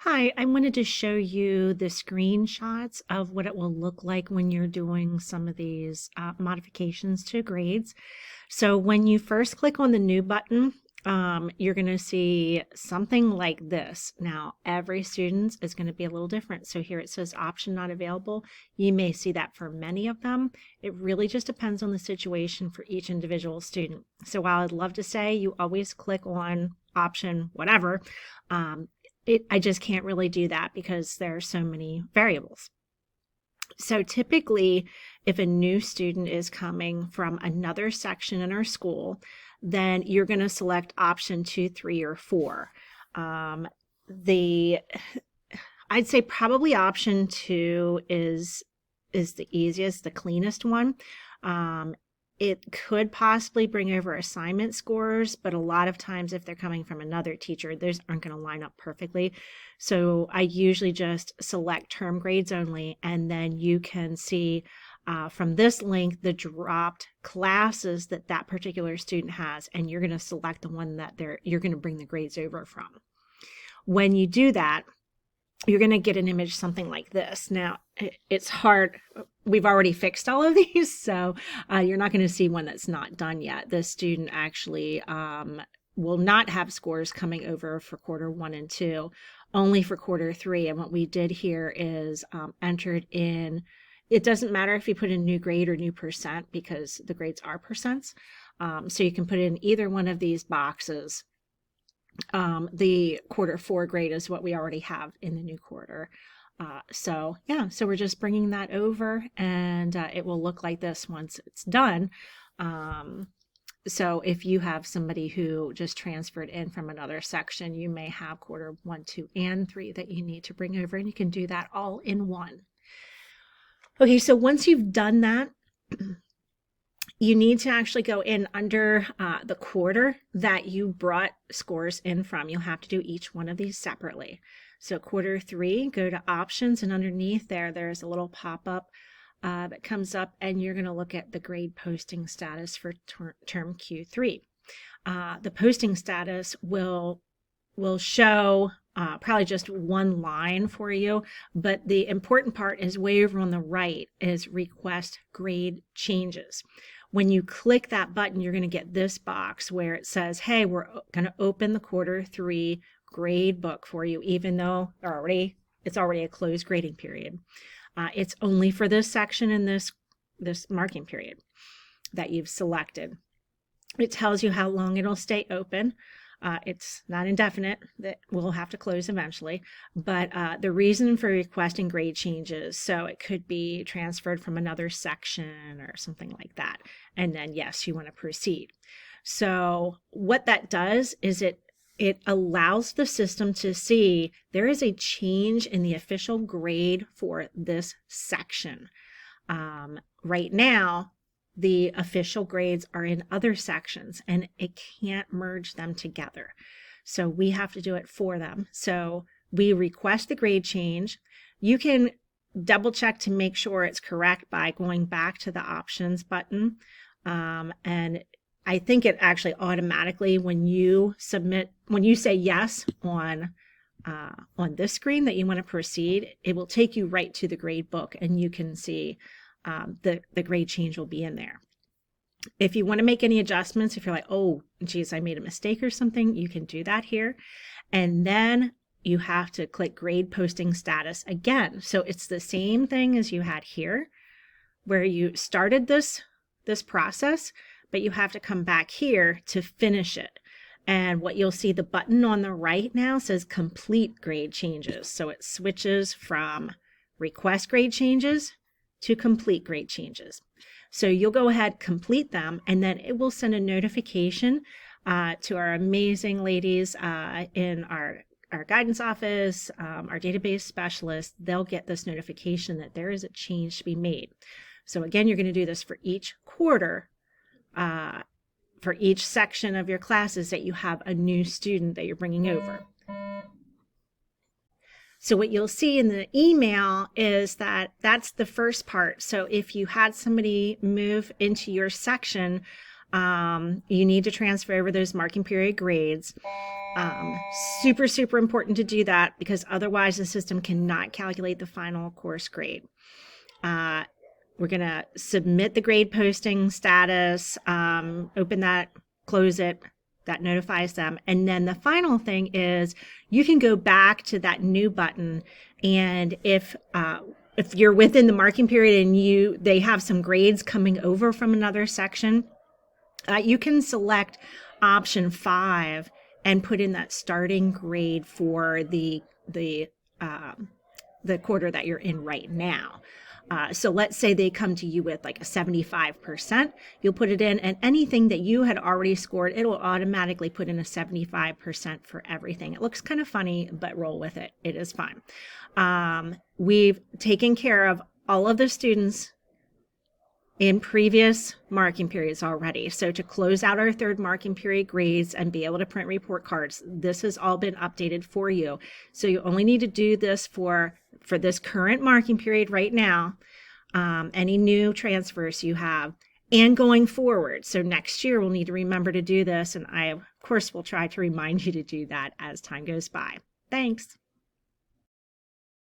Hi, I wanted to show you the screenshots of what it will look like when you're doing some of these modifications to grades. So when you first click on the new button, you're going to see something like this. Now, every student is going to be a little different. So here it says option not available. You may see that for many of them. It really just depends on the situation for each individual student. So while I'd love to say you always click on option whatever, um, I just can't really do that because there are so many variables. So typically, if a new student is coming from another section in our school, then you're going to select option 2, 3, or 4. The I'd say probably option 2 is the easiest, the cleanest one. It could possibly bring over assignment scores, but a lot of times if they're coming from another teacher, those aren't going to line up perfectly. So I usually just select term grades only, and then you can see from this link the dropped classes that that particular student has, and you're going to select the one that you're going to bring the grades over from. When you do that, you're going to get an image something like this. Now, it's hard. We've already fixed all of these, so you're not going to see one that's not done yet. The student actually will not have scores coming over for quarter 1 and 2, only for quarter 3. And what we did here is entered in, it doesn't matter if you put in new grade or new percent because the grades are percents. So you can put in either one of these boxes. The quarter 4 grade is what we already have in the new quarter. So we're just bringing that over, and it will look like this once it's done. So if you have somebody who just transferred in from another section, you may have quarter 1, 2, and 3 that you need to bring over, and you can do that all in one. Okay, so once you've done that, you need to actually go in under the quarter that you brought scores in from. You'll have to do each one of these separately. So quarter 3, go to options, and underneath there's a little pop-up that comes up, and you're going to look at the grade posting status for term Q3. The posting status will show probably just one line for you, but the important part is way over on the right is request grade changes. When you click that button, you're going to get this box where it says, hey, we're going to open the quarter 3 grade book for you, even though it's already a closed grading period. It's only for this section in this marking period that you've selected. It tells you how long it'll stay open. It's not indefinite, that we'll have to close eventually, but the reason for requesting grade changes, so it could be transferred from another section or something like that, and then yes, you want to proceed. So what that does is it allows the system to see there is a change in the official grade for this section. Right now, the official grades are in other sections, and it can't merge them together. So we have to do it for them. So we request the grade change. You can double check to make sure it's correct by going back to the options button. And I think it actually automatically, when you say yes on this screen that you want to proceed, it will take you right to the grade book, and you can see the grade change will be in there. If you want to make any adjustments, if you're like, oh, geez, I made a mistake or something, you can do that here. And then you have to click grade posting status again. So it's the same thing as you had here, where you started this process, but you have to come back here to finish it. And what you'll see, the button on the right now says complete grade changes. So it switches from request grade changes to complete grade changes. So you'll go ahead, complete them, and then it will send a notification to our amazing ladies in our guidance office, our database specialists. They'll get this notification that there is a change to be made. So again, you're going to do this for each quarter, for each section of your classes that you have a new student that you're bringing over. So what you'll see in the email is that's the first part. So if you had somebody move into your section You need to transfer over those marking period grades. Super, super important to do that because otherwise the system cannot calculate the final course grade. We're going to submit the grade posting status, open that, close it. That notifies them. And then the final thing is you can go back to that new button. And if you're within the marking period and they have some grades coming over from another section, you can select option 5 and put in that starting grade for the quarter that you're in right now. So let's say they come to you with like a 75%, you'll put it in, and anything that you had already scored, it will automatically put in a 75% for everything. It looks kind of funny, but roll with it. It is fine. We've taken care of all of the students in previous marking periods already. So to close out our third marking period grades and be able to print report cards, this has all been updated for you. So you only need to do this for this current marking period right now, any new transfers you have, and going forward. So next year we'll need to remember to do this, and I, of course, will try to remind you to do that as time goes by. Thanks.